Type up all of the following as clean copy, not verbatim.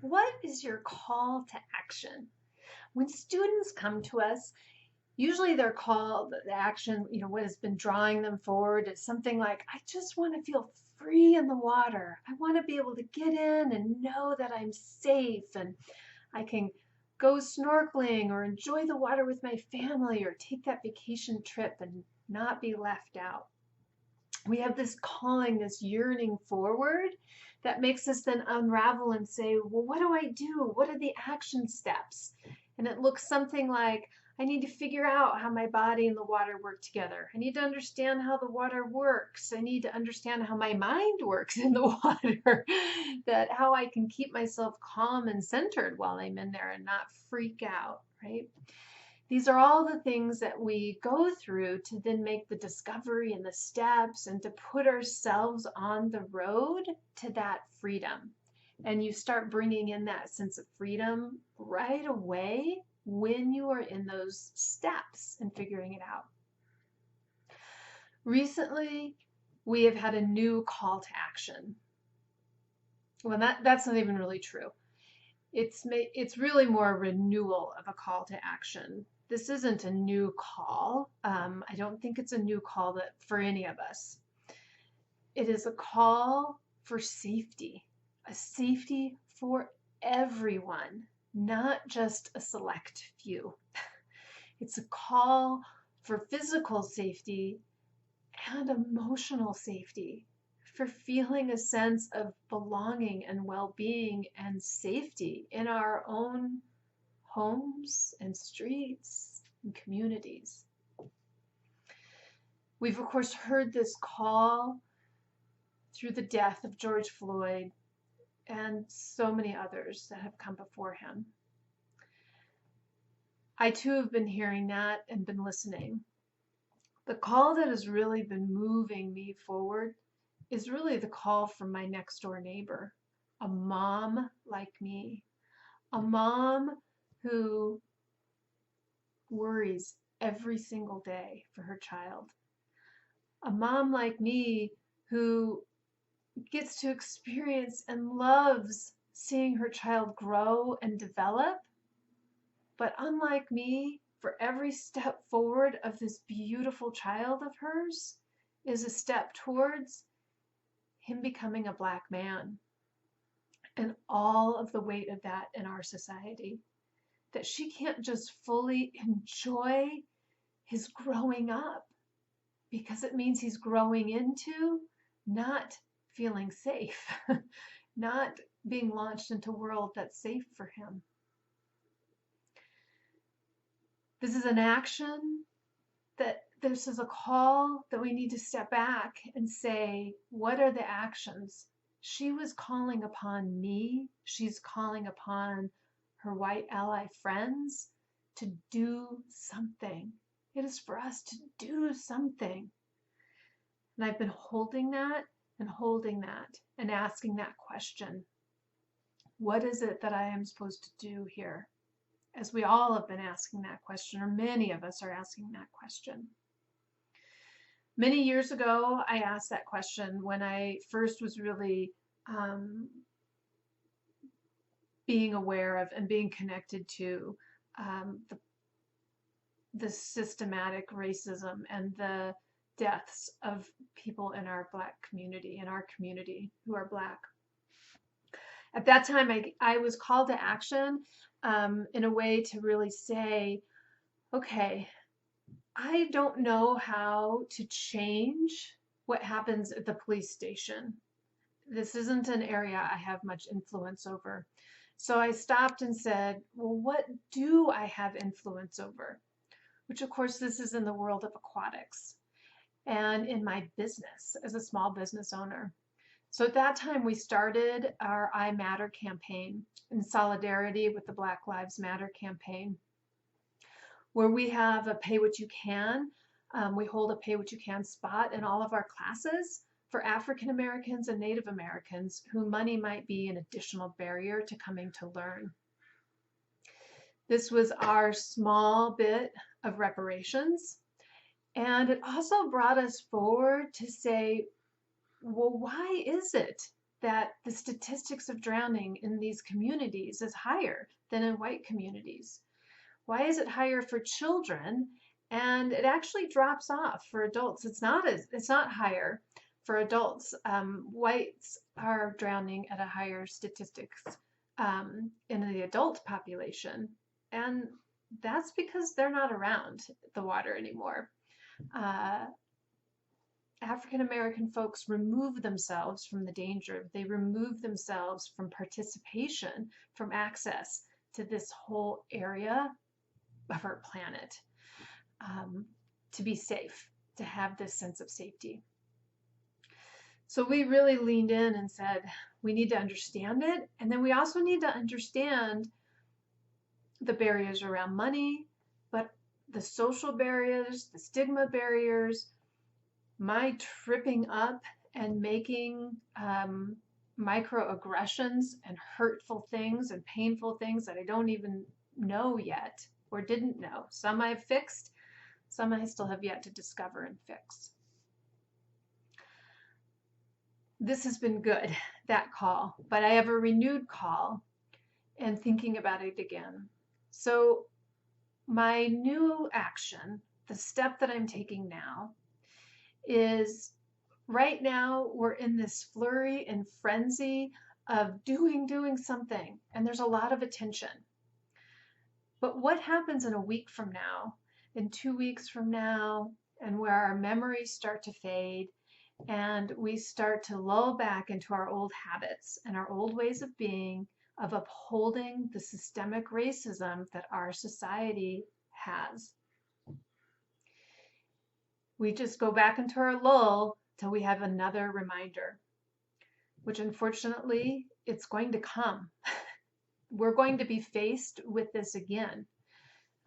What is your call to action? When students come to us, usually their call, the action, what has been drawing them forward is something like, I just want to feel free in the water. I want to be able to get in and know that I'm safe and I can go snorkeling or enjoy the water with my family or take that vacation trip and not be left out. We have this calling, this yearning forward that makes us then unravel and say, well, what do I do? What are the action steps? And it looks something like, I need to figure out how my body and the water work together. I need to understand how the water works. I need to understand how my mind works in the water, that how I can keep myself calm and centered while I'm in there and not freak out, right? These are all the things that we go through to then make the discovery and the steps and to put ourselves on the road to that freedom. And you start bringing in that sense of freedom right away when you are in those steps and figuring it out. Recently, we have had a new call to action. Well, that's not even really true. It's really more a renewal of a call to action. This isn't a new call. I don't think it's a new call that for any of us. It is a call for safety, a safety for everyone, not just a select few. It's a call for physical safety and emotional safety, for feeling a sense of belonging and well-being and safety in our own homes and streets and communities. We've, of course, heard this call through the death of George Floyd and so many others that have come before him. I too have been hearing that and been listening. The call that has really been moving me forward is really the call from my next door neighbor, a mom like me, a mom who worries every single day for her child, a mom like me who gets to experience and loves seeing her child grow and develop. But unlike me, for every step forward of this beautiful child of hers is a step towards him becoming a Black man, and all of the weight of that in our society. That she can't just fully enjoy his growing up because it means he's growing into not feeling safe, not being launched into a world that's safe for him. This is an action that this is a call that we need to step back and say, what are the actions? She was calling upon me. She's calling upon her white ally friends to do something. It is for us to do something. And I've been holding that and asking that question. What is it that I am supposed to do here? As we all have been asking that question, or many of us are asking that question. Many years ago, I asked that question when I first was really being aware of and being connected to the systematic racism and the deaths of people in our Black community, in our community who are Black. At that time, I was called to action in a way to really say, okay, I don't know how to change what happens at the police station. This isn't an area I have much influence over. So I stopped and said, well, what do I have influence over? Which, of course, this is in the world of aquatics and in my business as a small business owner. So at that time, we started our I Matter campaign in solidarity with the Black Lives Matter campaign, where we have a pay what you can. We hold a pay what you can spot in all of our classes for African Americans and Native Americans who money might be an additional barrier to coming to learn. This was our small bit of reparations. And it also brought us forward to say, well, why is it that the statistics of drowning in these communities is higher than in white communities. Why is it higher for children and it actually drops off for adults? It's not higher for adults. Whites are drowning at a higher statistics in the adult population, and that's because they're not around the water anymore. African American folks remove themselves from the danger. They remove themselves from participation, from access to this whole area of our planet, to be safe, to have this sense of safety. So we really leaned in and said, we need to understand it. And then we also need to understand the barriers around money, but the social barriers, the stigma barriers, my tripping up and making microaggressions and hurtful things and painful things that I don't even know yet or didn't know. Some I've fixed, some I still have yet to discover and fix. This has been good, that call, but I have a renewed call and thinking about it again. So my new action, the step that I'm taking now, is right now we're in this flurry and frenzy of doing something, and there's a lot of attention. But what happens in a week from now, in 2 weeks from now, and where our memories start to fade and we start to lull back into our old habits and our old ways of being, of upholding the systemic racism that our society has? We just go back into our lull till we have another reminder, which unfortunately it's going to come. We're going to be faced with this again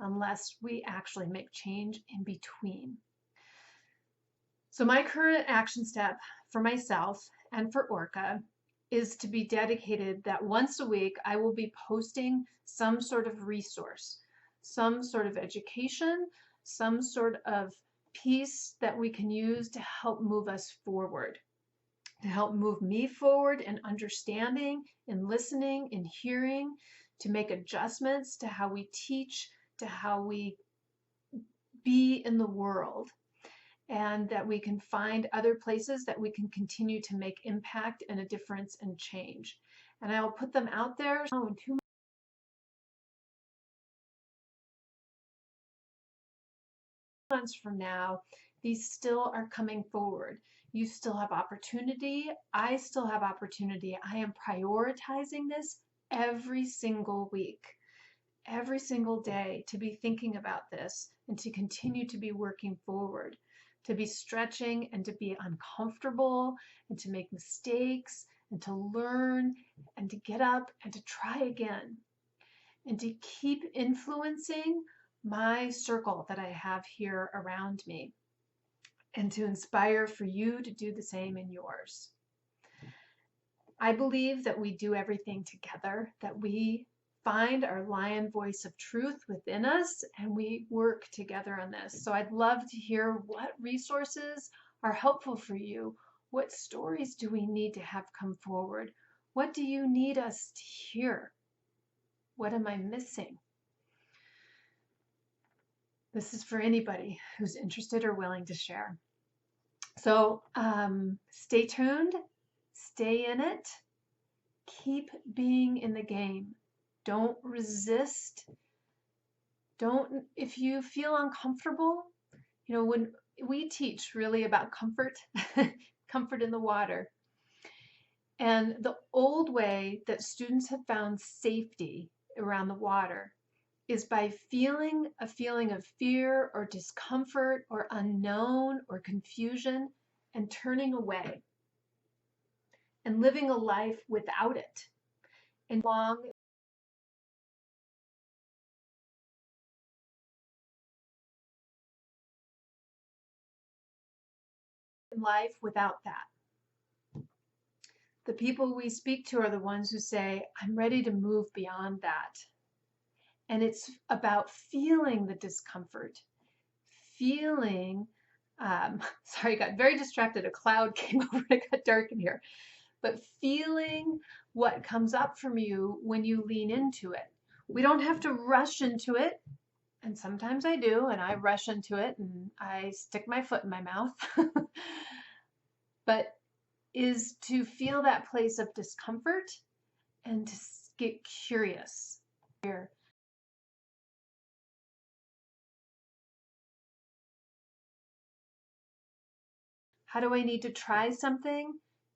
unless we actually make change in between. So my current action step for myself and for Orca is to be dedicated that once a week I will be posting some sort of resource, some sort of education, some sort of piece that we can use to help move us forward, to help move me forward in understanding, in listening, in hearing, to make adjustments to how we teach, to how we be in the world, and that we can find other places that we can continue to make impact and a difference and change. And I'll put them out there. Oh, in 2 months from now, these still are coming forward. You still have opportunity. I still have opportunity. I am prioritizing this every single week, every single day, to be thinking about this and to continue to be working forward, to be stretching and to be uncomfortable and to make mistakes and to learn and to get up and to try again and to keep influencing my circle that I have here around me and to inspire for you to do the same in yours. I believe that we do everything together, that we find our lion voice of truth within us and we work together on this. So I'd love to hear what resources are helpful for you. What stories do we need to have come forward? What do you need us to hear? What am I missing? This is for anybody who's interested or willing to share. So stay tuned, stay in it, keep being in the game. Don't resist. If you feel uncomfortable, when we teach really about comfort, comfort in the water. And the old way that students have found safety around the water is by feeling a feeling of fear or discomfort or unknown or confusion and turning away and living a life without it. And long life without that. The people we speak to are the ones who say, I'm ready to move beyond that. And it's about feeling the discomfort, feeling, sorry, I got very distracted. A cloud came over and it got dark in here. but feeling what comes up from you when you lean into it. We don't have to rush into it. And sometimes I do, and I rush into it and I stick my foot in my mouth. But is to feel that place of discomfort and to get curious. How do I need to try something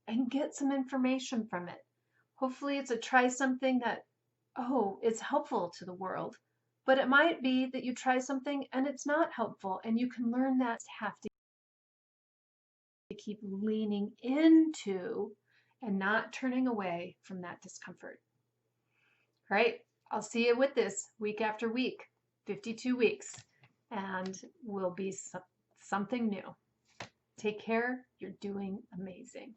and get some information from it? Hopefully it's a try something that, oh, it's helpful to the world. But it might be that you try something and it's not helpful, and you can learn that have to keep leaning into and not turning away from that discomfort. All right, I'll see you with this week after week, 52 weeks, and will be something new. Take care. You're doing amazing.